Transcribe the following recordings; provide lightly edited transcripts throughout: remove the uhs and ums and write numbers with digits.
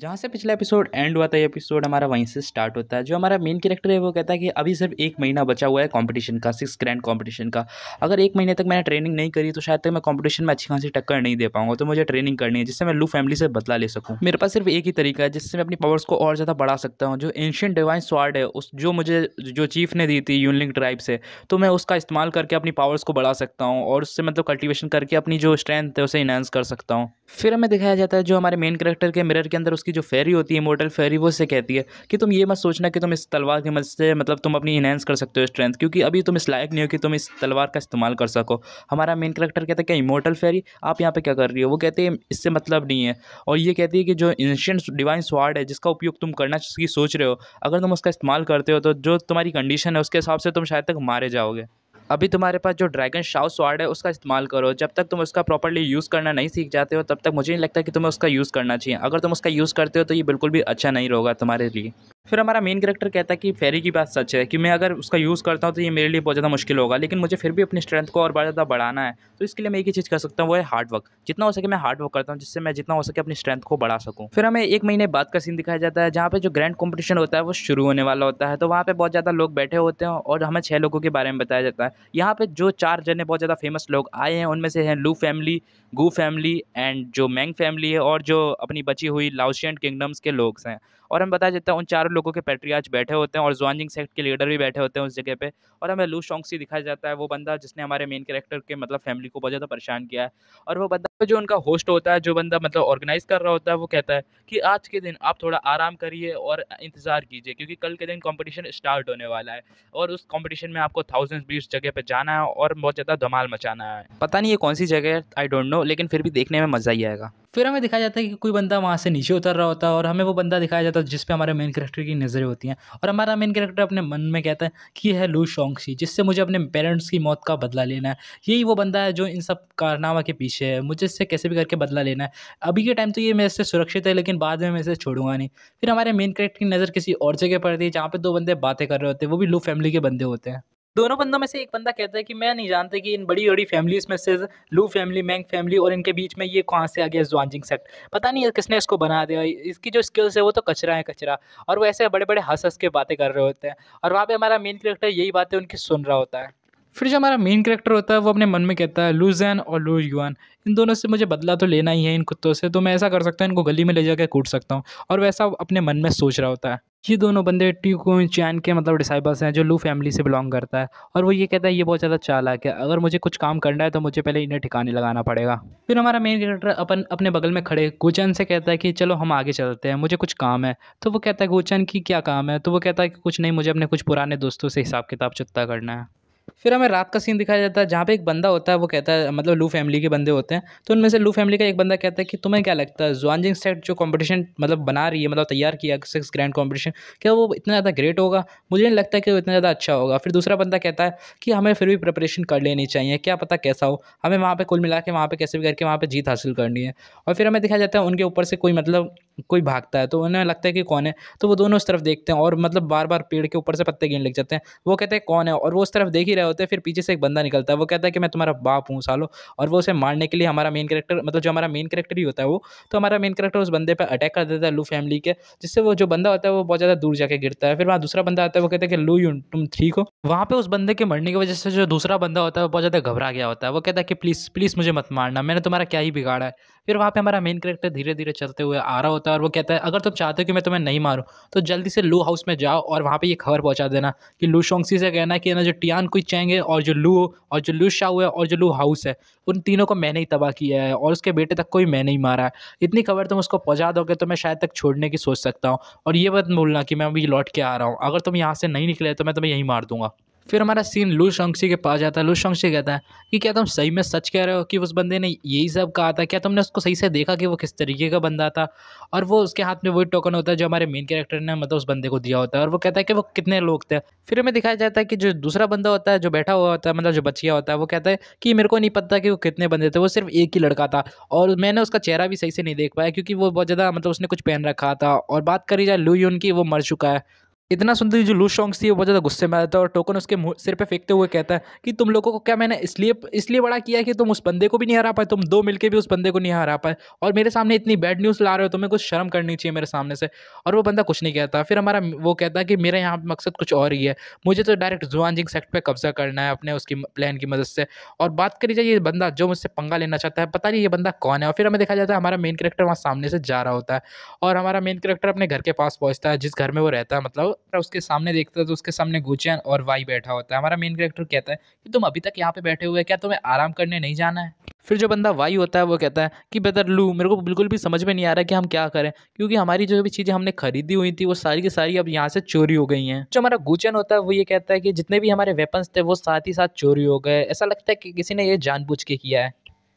जहाँ से पिछला एपिसोड एंड हुआ था ये एपिसोड हमारा वहीं से स्टार्ट होता है। जो हमारा मेन कैरेक्टर है वो कहता है कि अभी सिर्फ 1 महीना बचा हुआ है कंपटीशन का, 6 ग्रैंड कंपटीशन का। अगर 1 महीने तक मैंने ट्रेनिंग नहीं करी तो शायद तक मैं कंपटीशन में अच्छी खासी टक्कर नहीं दे पाऊंगा। तो मुझे ट्रेनिंग करनी है जिससे मैं लू फैमिली से बदला ले सकूँ। मेरे पास सिर्फ एक ही तरीका है जिससे मैं अपनी पावर्स को और ज़्यादा बढ़ा सकता हूँ। जो एंशिएंट डिवाइन स्वॉर्ड है उस जो मुझे जो चीफ ने दी थी यूनलिंग ट्राइब से, तो मैं उसका इस्तेमाल करके अपनी पावर्स को बढ़ा सकता हूँ और उससे मतलब कल्टीवेशन करके अपनी जो स्ट्रेंथ है उसे इनहेंस कर सकता हूँ। फिर हमें दिखाया जाता है जो हमारे मेन कैरेक्टर के मिरर के अंदर उसकी जो फेरी होती है, इमॉर्टल फेरी, वो उससे कहती है कि तुम ये मत सोचना कि तुम इस तलवार की मदद से मतलब तुम अपनी इनहेंस कर सकते हो स्ट्रेंथ, क्योंकि अभी तुम इस लायक नहीं हो कि तुम इस तलवार का इस्तेमाल कर सको। हमारा मेन कैरेक्टर कहता है क्या इमॉर्टल फेरी आप यहाँ पे क्या कर रही हो? वो कहते हैं इससे मतलब नहीं है। और ये कहती है कि जो एंशिएंट डिवाइन स्वॉर्ड है जिसका उपयोग तुम करना की सोच रहे हो, अगर तुम उसका इस्तेमाल करते हो तो जो तुम्हारी कंडीशन है उसके हिसाब से तुम शायद तक मारे जाओगे। अभी तुम्हारे पास जो ड्रैगन शाओ स्वॉर्ड है उसका इस्तेमाल करो। जब तक तुम उसका प्रॉपर्ली यूज़ करना नहीं सीख जाते हो तब तक मुझे नहीं लगता कि तुम्हें उसका यूज़ करना चाहिए। अगर तुम उसका यूज़ करते हो तो ये बिल्कुल भी अच्छा नहीं होगा तुम्हारे लिए। फिर हमारा मेन कैरेक्टर कहता है कि फेरी की बात सच है कि मैं अगर उसका यूज़ करता हूँ तो ये मेरे लिए बहुत ज़्यादा मुश्किल होगा, लेकिन मुझे फिर भी अपनी स्ट्रेंथ को और बहुत ज़्यादा बढ़ाना है। तो इसके लिए मैं एक ही चीज़ कर सकता हूँ, वो है हार्ड वर्क। जितना हो सके मैं हार्ड वर्क करता हूँ जिससे मैं जितना हो सके अपनी स्ट्रेंथ को बढ़ा सकूँ। फिर हमें 1 महीने बाद का सीन दिखाया जाता है जहाँ पे जो ग्रैंड कॉम्पिटिशन होता है वो शुरू होने वाला होता है। तो वहाँ पे बहुत ज़्यादा लोग बैठे होते हैं और हमें 6 लोगों के बारे में बताया जाता है। यहाँ पे जो 4 जने बहुत ज़्यादा फेमस लोग आए हैं उनमें से हैं लू फैमिली, गू फैमिली एंड जो मैंग फैमिली है और जो अपनी बची हुई लाओशियन किंगडम्स के लोग हैं। और हमें बताया जाता है उन चारों लोगों के पैट्रियार्च बैठे होते हैं और ज़ुआनजिंग सेक्ट के लीडर भी बैठे होते हैं उस जगह पे। और हमें लू शोंक्सी दिखाया जाता है, वो बंदा जिसने हमारे मेन कैरेक्टर के मतलब फैमिली को बहुत ज़्यादा परेशान किया है। और वो बंदा जो उनका होस्ट होता है, जो बंदा मतलब ऑर्गेनाइज़ कर रहा होता है, वो कहता है कि आज के दिन आप थोड़ा आराम करिए और इंतज़ार कीजिए क्योंकि कल के दिन कॉम्पिटिशन स्टार्ट होने वाला है। और उस कॉम्पिटिशन में आपको थाउजेंड्स बीट्स जगह पे जाना है और बहुत ज़्यादा धमाल मचाना है। पता नहीं ये कौन सी जगह है, आई डोंट नो, लेकिन फिर भी देखने में मज़ा ही आएगा। फिर हमें दिखाया जाता है कि कोई बंदा वहाँ से नीचे उतर रहा होता है और हमें वो बंदा दिखाया जाता है जिस पे हमारे मेन कैरेक्टर की नज़रें होती हैं। और हमारा मेन कैरेक्टर अपने मन में कहता है कि ये है लू शोंक्सी, जिससे मुझे अपने पेरेंट्स की मौत का बदला लेना है। यही वो बंदा है जो इन सब कारनामा के पीछे है, मुझे इससे कैसे भी करके बदला लेना है। अभी के टाइम तो ये मेरे से सुरक्षित है लेकिन बाद में मैं इसे छोड़ूंगा नहीं। फिर हमारे मेन कैरेक्टर की नज़र किसी और जगह पड़ती है जहाँ पे 2 बंदे बातें कर रहे होते हैं, वो भी लू फैमिली के बंदे होते हैं। दोनों बंदों में से एक बंदा कहता है कि मैं नहीं जानता कि इन बड़ी-बड़ी फैमिलीज़ में से लू फैमिली, मैंग फैमिली और इनके बीच में ये कहाँ से आ गया ज़ुआनजिंग सेक्ट। पता नहीं किसने इसको बना दिया। इसकी जो स्किल्स है वो तो कचरा है कचरा। और वो ऐसे बड़े-बड़े हँस-हँस के बातें कर रहे होते हैं और वहाँ पे हमारा मेन कैरेक्टर यही बातें उनकी सुन रहा होता है। फिर जो हमारा मेन कैरेक्टर होता है वो अपने मन में कहता है लू ज़ैन और लू युआन, इन दोनों से मुझे बदला तो लेना ही है इन कुत्तों से, तो मैं ऐसा कर सकता हूँ इनको गली में ले जाके कूट सकता हूँ। और वैसा अपने मन में सोच रहा होता है। ये दोनों बंदे टी चैन के मतलब डिसाइबल्स हैं जो लू फैमिली से बिलोंग करता है। और वो ये कहता है ये बहुत ज़्यादा चालाक है, अगर मुझे कुछ काम करना है तो मुझे पहले इन्हें ठिकाने लगाना पड़ेगा। फिर हमारा मेन कैरेक्टर अपने बगल में खड़े गोचन से कहता है कि चलो हम आगे चलते हैं, मुझे कुछ काम है। तो वो कहता है गोचन की क्या काम है? तो वो कहता है कि कुछ नहीं, मुझे अपने कुछ पुराने दोस्तों से हिसाब किताब चुकता करना है। फिर हमें रात का सीन दिखाया जाता है जहाँ पे एक बंदा होता है, वो कहता है मतलब लू फैमिली के बंदे होते हैं। तो उनमें से लू फैमिली का एक बंदा कहता है कि तुम्हें क्या लगता है ज़ुआनजिंग सेट जो कंपटीशन मतलब बना रही है, मतलब तैयार किया 6 ग्रैंड कंपटीशन, क्या वो इतना ज़्यादा ग्रेट होगा? मुझे नहीं लगता कि वो इतना ज़्यादा अच्छा होगा। फिर दूसरा बंदा कहता है कि हमें फिर भी प्रिपरेशन कर लेनी चाहिए, क्या पता कैसा हो, हमें वहाँ पे कुल मिला के वहाँ पे कैसे भी करके वहाँ पे जीत हासिल करनी है। और फिर हमें दिखाया जाता है उनके ऊपर से कोई मतलब कोई भागता है तो उन्हें लगता है कि कौन है, तो वो दोनों उस तरफ देखते हैं और मतलब बार-बार पेड़ के ऊपर से पत्ते गिरने लग जाते हैं। वो कहते हैं कौन है? और वो उस तरफ देख ही रहे होते हैं। फिर पीछे से एक बंदा निकलता है, वो कहता है कि मैं तुम्हारा बाप हूँ सालो। और वो उसे मारने के लिए हमारा मेन कैरेक्टर मतलब जो हमारा मेन कैरेक्टर ही होता है वो, तो हमारा मेन कैरेक्टर उस बंदे पे अटैक कर देता है लू फैमिली के, जिससे वो जो बंदा होता है वो बहुत ज़्यादा दूर जाके गिरता है। फिर वहाँ दूसरा बंदा आता है, वो कहता है कि लू यून तुम ठीक हो? वहाँ पे उस बंदे के मरने की वजह से जो दूसरा बंदा होता है वो बहुत ज़्यादा घबरा गया होता है। वो कहता है कि प्लीज़, प्लीज़ मुझे मत मारना, मैंने तुम्हारा क्या ही बिगाड़ा है। फिर वहाँ पे हमारा मेन कैरेक्टर धीरे-धीरे चलते हुए आ रहा होता है और वो कहता है अगर तुम चाहते हो कि मैं तुम्हें नहीं मारूँ, तो जल्दी से लू हाउस में जाओ और वहाँ पे ये खबर पहुँचा देना कि लू शोंक्सी से कहना कि ना जो टियान कुई चैंग है और जो लू और जो लू शाओ है और जो लू हाउस है, उन तीनों को मैंने ही तबाह किया है और उसके बेटे तक को ही मैंने ही मारा है। इतनी खबर तुम उसको पहुँचा दोगे तो मैं शायद तक छोड़ने की सोच सकता हूँ। और ये मत भूलना कि मैं अभी लौट के आ रहा हूँ। अगर तुम यहाँ से नहीं निकले तो मैं तुम्हें यहीं मार दूँगा। फिर हमारा सीन लू शोंक्सी के पास जाता है। लू शोंक्सी कहता है कि क्या तुम सही में सच कह रहे हो कि उस बंदे ने यही सब कहा था? क्या तुमने उसको सही से देखा कि वो किस तरीके का बंदा था? और वो उसके हाथ में वही टोकन होता है जो हमारे मेन कैरेक्टर ने मतलब उस बंदे को दिया होता है और वो कहता है कि वो कितने लोग थे। फिर हमें दिखाया जाता है कि जो दूसरा बंदा होता है, जो बैठा हुआ होता है मतलब जो बच गया होता है, वो कहता है कि मेरे को नहीं पता कि वो कितने बंदे थे, वो सिर्फ एक ही लड़का था और मैंने उसका चेहरा भी सही से नहीं देख पाया क्योंकि वो बहुत ज़्यादा मतलब उसने कुछ पहन रखा था। और बात करी जाए लू यून की, वो मर चुका है। इतना सुनते ही जो लू शॉन्ग्स थी वो बहुत ज़्यादा गुस्से में आता है और टोकन उसके सिर पे फेंकते हुए कहता है कि तुम लोगों को क्या मैंने इसलिए बड़ा किया है कि तुम उस बंदे को भी नहीं हरा पाए, तुम दो मिलके भी उस बंदे को नहीं हरा पाए और मेरे सामने इतनी बैड न्यूज़ ला रहे हो, तुम्हें कुछ शर्म करनी चाहिए मेरे सामने से। और वो बंदा कुछ नहीं कहता। फिर हमारा वो कहता है कि मेरा यहाँ पे मकसद कुछ और ही है, मुझे तो डायरेक्ट जुआनजिंग सेक्ट पे कब्जा करना है अपने उसकी प्लान की मदद से। और बात करी जाए ये बंदा जो मुझसे पंगा लेना चाहता है, पता नहीं ये बंदा कौन है। और फिर हमें देखा जाता है हमारा मेन कैरेक्टर वहाँ सामने से जा रहा होता है और हमारा मेन कैरेक्टर अपने घर के पास पहुँचता है, जिस घर में वो रहता है मतलब, और उसके सामने देखता है तो उसके सामने गुचैन और वाई बैठा होता है। हमारा मेन कैरेक्टर कहता है कि तुम अभी तक यहाँ पे बैठे हुए, क्या तुम्हें आराम करने नहीं जाना है? फिर जो बंदा वाई होता है वो कहता है कि ब्रदर लू, मेरे को बिल्कुल भी समझ में नहीं आ रहा कि हम क्या करें, क्योंकि हमारी जो भी चीज़ें हमने खरीदी हुई थी वो सारी की सारी अब यहाँ से चोरी हो गई हैं। जो हमारा गुचैन होता है वो ये कहता है कि जितने भी हमारे वेपन्स थे वो साथ ही साथ चोरी हो गए, ऐसा लगता है कि किसी ने ये जानबूझ के किया है।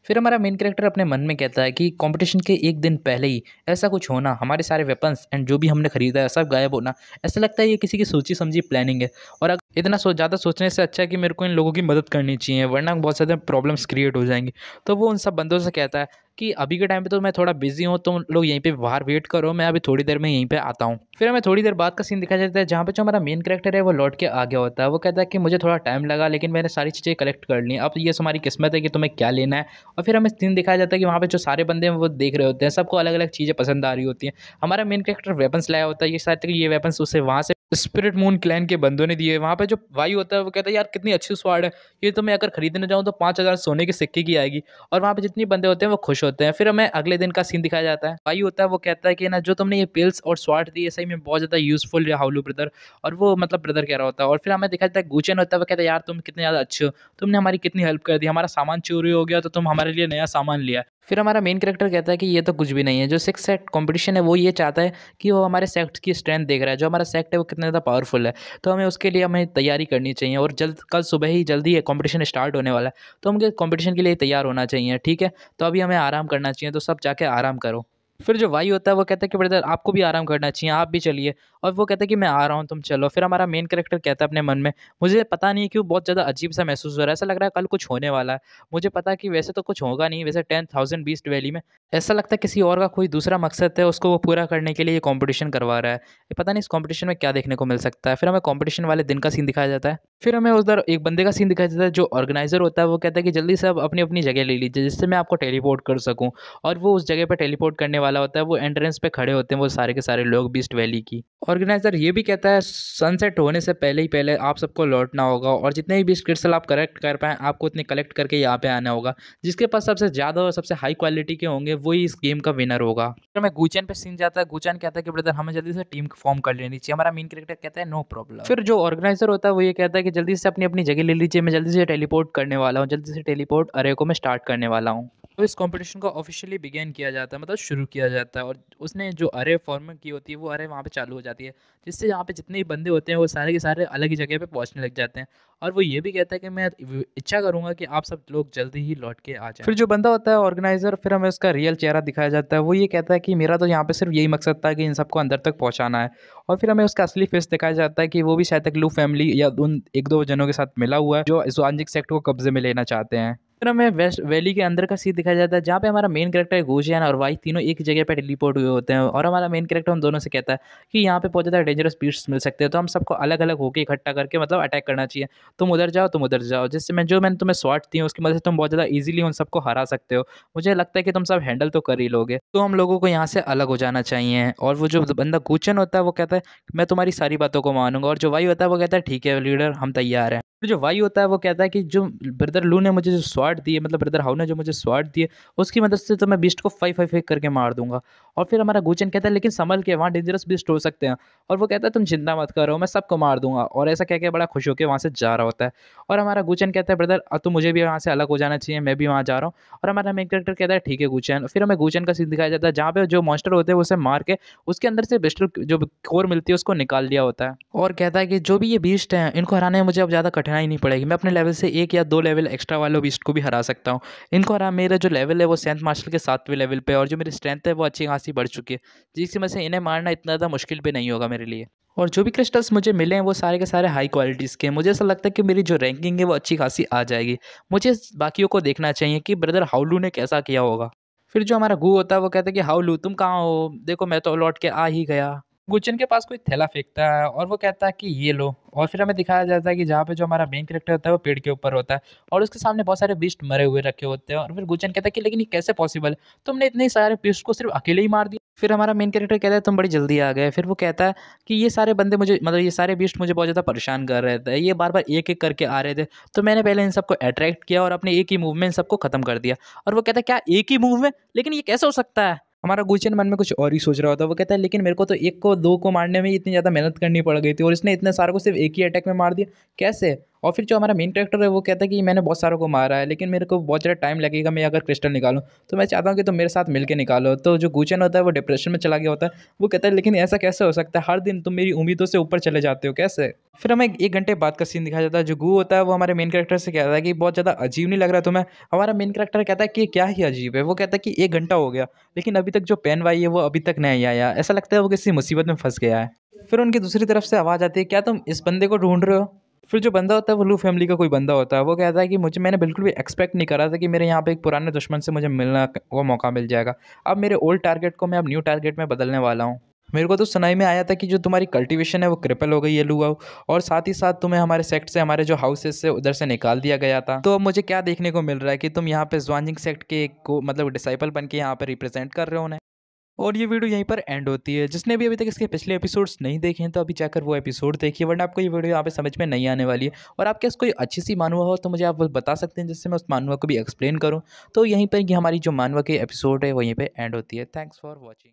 फिर हमारा मेन कैरेक्टर अपने मन में कहता है कि कंपटीशन के एक दिन पहले ही ऐसा कुछ होना, हमारे सारे वेपन्स एंड जो भी हमने खरीदा है सब गायब होना, ऐसा लगता है ये किसी की सोची समझी प्लानिंग है। और अगर इतना ज़्यादा सोचने से अच्छा है कि मेरे को इन लोगों की मदद करनी चाहिए, वरना बहुत ज़्यादा प्रॉब्लम्स क्रिएट हो जाएंगी। तो वो उन सब बंदों से कहता है कि अभी के टाइम पे तो मैं थोड़ा बिजी हूँ, तुम लोग यहीं पे बाहर वेट करो, मैं अभी थोड़ी देर में यहीं पे आता हूँ। फिर हमें थोड़ी देर बाद का सीन दिखाया जाता है जहाँ पे जो हमारा मेन कैरेक्टर है वो लौट के आ गया होता है। वो कहता है कि मुझे थोड़ा टाइम लगा लेकिन मैंने सारी चीज़ें कलेक्ट कर ली, अब ये हमारी किस्मत है कि तुम्हें क्या लेना है। और फिर हमें सीन दिखाया जाता है कि वहाँ पे जो सारे बंदे हैं वो देख रहे होते हैं, सबको अलग अलग चीज़ें पसंद आ रही होती हैं। हमारा मेन कैरेक्टर वेपन्स लाया होता है, ये शायद ये वेपन्स उसे वहाँ से स्पिरिट मून क्लैन के बंदों ने दिए। वहाँ पे जो भाई होता है वो कहता है यार कितनी अच्छी स्वाड है, ये तो मैं अगर खरीदने जाऊँ तो 5,000 सोने के सिक्के की आएगी। और वहाँ पे जितने बंदे होते हैं वो खुश होते हैं। फिर हमें अगले दिन का सीन दिखाया जाता है, भाई होता है वो कहता है कि ना जो तुमने ये पिल्स और स्वाड दी है सही में बहुत ज़्यादा यूजफुल है हाउलू ब्रदर। और वो मतलब ब्रदर कह रहा होता है। और फिर हमें दिखाया जाता है गुचेन होता है वो कहता है यार तुम कितने ज़्यादा अच्छे हो, तुमने हमारी कितनी हेल्प कर दी, हमारा सामान चोरी हो गया तो तुम हमारे लिए नया सामान लिया। फिर हमारा मेन कैरेक्टर कहता है कि ये तो कुछ भी नहीं है, जो सिक्स सेट कंपटीशन है वो ये चाहता है कि वो हमारे सेक्ट की स्ट्रेंथ देख रहा है, जो हमारा सेक्ट है वो कितना ज़्यादा पावरफुल है। तो हमें उसके लिए हमें तैयारी करनी चाहिए और कल सुबह ही जल्दी ये कंपटीशन स्टार्ट होने वाला है, तो हमें कंपटीशन के लिए तैयार होना चाहिए। ठीक है, तो अभी हमें आराम करना चाहिए, तो सब जाके आराम करो। फिर जो भाई होता है वो कहता है कि ब्रदर आपको भी आराम करना चाहिए, आप भी चलिए। और वो कहता है कि मैं आ रहा हूँ तुम चलो। फिर हमारा मेन कैरेक्टर कहता है अपने मन में, मुझे पता नहीं क्यों बहुत ज़्यादा अजीब सा महसूस हो रहा है, ऐसा लग रहा है कल कुछ होने वाला है। मुझे पता है कि वैसे तो कुछ होगा नहीं, वैसे 10,000 बीस्ट वैली में ऐसा लगता है किसी और का कोई दूसरा मकसद है, उसको वो पूरा करने के लिए ये कंपटीशन करवा रहा है। ये पता नहीं इस कंपटीशन में क्या देखने को मिल सकता है। फिर हमें कंपटीशन वाले दिन का सीन दिखाया जाता है। फिर हमें उधर एक बंदे का सीन दिखाया जाता है, जो ऑर्गेनाइजर होता है वो कहता है कि जल्दी से अब अपनी अपनी जगह ले लीजिए जिससे मैं आपको टेलीपोर्ट कर सकूं। और वो उस जगह पे टेलीपोर्ट करने वाला होता है, वो एंट्रेंस पे खड़े होते हैं वो सारे के सारे लोग बीस्ट वैली की। ऑर्गेनाइजर ये भी कहता है सनसेट होने से पहले ही पहले आप सबको लौटना होगा और जितने भी बीस्ट क्रिस्टल आप कलेक्ट कर पाएँ आपको उतने कलेक्ट करके यहाँ पे आना होगा। जिसके पास सबसे ज़्यादा और सबसे हाई क्वालिटी के होंगे वही इस गेम का विनर होगा। फिर हमें गुचैन पे सीन जाता है, गुचैन कहता है कि ब्रदर हमें जल्दी से टीम फॉर्म कर लेनी चाहिए। हमारा मेन कैरेक्टर कहता है नो प्रॉब्लम। फिर जो ऑर्गेनाइजर होता है वो ये कहता है कि जल्दी से अपनी अपनी जगह ले लीजिए, मैं जल्दी से टेलीपोर्ट करने वाला हूँ, जल्दी से टेलीपोर्ट अरे को मैं स्टार्ट करने वाला हूँ। तो इस कंपटीशन को ऑफिशियली बिगेन किया जाता है, मतलब शुरू किया जाता है। और उसने जो अरे फॉर्म की होती है वो अरे वहाँ पे चालू हो जाती है, जिससे यहाँ पे जितने भी बंदे होते हैं वो सारे के सारे अलग ही जगह पे पहुँचने लग जाते हैं। और वो ये भी कहता है कि मैं इच्छा करूँगा कि आप सब लोग जल्दी ही लौट के आ जाएं। फिर जो बंदा होता है ऑर्गेनाइजर, फिर हमें उसका रियल चेहरा दिखाया जाता है। वो ये कहता है कि मेरा तो यहाँ पे सिर्फ यही मकसद था कि इन सबको अंदर तक पहुँचाना है। और फिर हमें उसका असली फेस दिखाया जाता है कि वो भी शायद तक लू फैमिली या उन एक दो जनों के साथ मिला हुआ है जो जुआनजिक सेक्ट को कब्जे में लेना चाहते हैं। फिर हमें वेस्ट वैली के अंदर का सीन दिखाया जाता है जहाँ पे हमारा मेन कैरेक्टर गुशियान और वाई तीनों एक जगह पे टेलीपोर्ट हुए होते हैं। और हमारा मेन कैरेक्टर उन दोनों से कहता है कि यहाँ पे बहुत ज़्यादा डेंजरस बीस्ट्स मिल सकते हैं, तो हम सबको अलग अलग होकर इकट्ठा करके मतलब अटैक करना चाहिए। तुम उधर जाओ, तुम उधर जाओ, जिससे मैंने तुम्हें स्वाट दी है उसकी मदद से तुम बहुत ज़्यादा ईजिली उन सबको हरा सकते हो। मुझे लगता है कि तुम सब हैंडल तो कर ही लोगे, तो हम लोगों को यहाँ से अलग हो जाना चाहिए। और वो जो बंदा गुचन होता है वो कहता है मैं तुम्हारी सारी बातों को मानूंगा। और जो वाई होता है वो कहता है ठीक है लीडर, हम तैयार हैं। फिर जो वाई होता है वो कहता है कि जो ब्रदर लू ने मुझे जो स्वाट दी है, मतलब ब्रदर हाउ ने जो मुझे स्वाट दी है, उसकी मदद से तो मैं बीस्ट को 5-5 करके मार दूंगा। और फिर हमारा गुचन कहता है लेकिन संभल के, वहाँ डेंजरस बीस्ट हो सकते हैं। और वो कहता है तुम चिंता मत करो, मैं सबको मार दूंगा। और ऐसा कह के बड़ा खुश होकर वहाँ से जा रहा होता है। और हमारा गुचन कहता है ब्रदर अब तो मुझे भी वहाँ से अलग हो जाना चाहिए, मैं भी वहाँ जा रहा हूँ। और हमारा मेन कैरेक्टर कहता है ठीक है गुचन। फिर हमें गुचन का सीन दिखाया जाता है जहाँ पे जो मॉन्स्टर होते हैं उसे मार के उसके अंदर से बिस्टल जो कोर मिलती है उसको निकाल लिया होता है। और कहता है कि जो भी ये बीस्ट हैं इनको हराने में मुझे अब ज़्यादा कठिनाई नहीं पड़ेगी, मैं अपने लेवल से 1 या 2 लेवल एक्स्ट्रा वाले बीस्ट को भी हरा सकता हूँ। इनको हरा मेरा जो लेवल है वो सेंथ मार्शल के 7वें लेवल पे, और जो मेरी स्ट्रेंथ है वो अच्छी खासी बढ़ चुकी है, जिसकी वजह से इन्हें मारना इतना ज़्यादा मुश्किल भी नहीं होगा मेरे लिए। और जो भी क्रिस्टल्स मुझे मिले हैं वो सारे के सारे हाई क्वालिटीज़ के हैं। मुझे ऐसा लगता है कि मेरी जो रैंकिंग है वो अच्छी खासी आ जाएगी। मुझे बाकियों को देखना चाहिए कि ब्रदर हाउलू ने कैसा किया होगा। फिर जो हमारा गू होता है वो कहता है कि हाउलू तुम कहाँ हो, देखो मैं तो लौट के आ ही गया। गुचन के पास कोई थैला फेंकता है और वो कहता है कि ये लो, और फिर हमें दिखाया जाता है कि जहाँ पे जो हमारा मेन कैरेक्टर होता है वो पेड़ के ऊपर होता है और उसके सामने बहुत सारे बीस्ट मरे हुए रखे होते हैं और फिर गुचन कहता है कि लेकिन ये कैसे पॉसिबल है? तुमने इतने सारे बीस्ट को सिर्फ अकेले ही मार दिया। फिर हमारा मेन कैरेक्टर कहता है तुम बड़ी जल्दी आ गए। फिर वो कहता है कि ये सारे बंदे मुझे मतलब ये सारे बीस्ट मुझे बहुत ज़्यादा परेशान कर रहे थे, ये बार बार एक एक करके आ रहे थे, तो मैंने पहले इन सबको अट्रैक्ट किया और अपने एक ही मूव में इन सबको खत्म कर दिया। और वो कहता है क्या एक ही मूव में? लेकिन ये कैसे हो सकता है? हमारा गुलशन मन में कुछ और ही सोच रहा होता है। वो कहता है लेकिन मेरे को तो 1 को 2 को मारने में ही इतनी ज़्यादा मेहनत करनी पड़ गई थी और इसने इतने सारों को सिर्फ़ एक ही अटैक में मार दिया, कैसे? और फिर जो हमारा मेन कैरेक्टर है वो कहता है कि मैंने बहुत सारों को मारा है, लेकिन मेरे को बहुत ज़्यादा टाइम लगेगा मैं अगर क्रिस्टल निकालूँ, तो मैं चाहता हूँ कि तुम मेरे साथ मिल के निकालो। तो जो गुलशन होता है वो डिप्रेशन में चला गया होता है। वो कहता है लेकिन ऐसा कैसे हो सकता है? हर दिन तुम मेरी उम्मीदों से ऊपर चले जाते हो, कैसे? फिर हमें 1 घंटे बाद का सीन दिखाया जाता है। जो गू होता है वो हमारे मेन कैरेक्टर से कहता है कि बहुत ज़्यादा अजीब नहीं लग रहा तुम्हें? हमारा मेन कैरेक्टर कहता है कि क्या ही अजीब है? वो कहता है कि 1 घंटा हो गया, लेकिन अभी तक जो पेन भाई है वो अभी तक नहीं आया। ऐसा लगता है वो किसी मुसीबत में फँस गया है। फिर उनकी दूसरी तरफ से आवाज़ आती है, क्या तुम इस बंदे को ढूँढ रहे हो? फिर जो बंदा होता है वो लू फैमिली का कोई बंदा होता है। वो कहता है कि मैंने बिल्कुल भी एक्सपेक्ट नहीं करा था कि मेरे यहाँ पे एक पुराने दुश्मन से मुझे मिलना वो मौका मिल जाएगा। अब मेरे ओल्ड टारगेट को मैं अब न्यू टारगेट में बदलने वाला हूँ। मेरे को तो सुनाई में आया था कि जो तुम्हारी कल्टीवेशन है वो क्रिपल हो गई है लुआओ, और साथ ही साथ तुम्हें हमारे सेक्ट से हमारे जो हाउसेस से उधर से निकाल दिया गया था। तो अब मुझे क्या देखने को मिल रहा है कि तुम यहाँ पे ज़्वांजिंग सेक्ट के को मतलब डिसाइपल बन के यहाँ पे रिप्रेजेंट कर रहे हो उन्हें। और ये वीडियो यहीं पर एंड होती है। जिसने भी अभी तक इसके पिछले एपिसोड्स नहीं देखे हैं तो अभी जाकर वो एपिसोड देखिए, वरना आपको ये वीडियो यहाँ पे समझ में नहीं आने वाली है। और आपके पास कोई अच्छी सी मानवा हो तो मुझे आप वो बता सकते हैं, जिससे मैं उस मानवा को भी एक्सप्लेन करूँ। तो यहीं पर ये हमारी जो मानवा के एपिसोड है वो यहीं पे एंड होती है। Thanks for watching.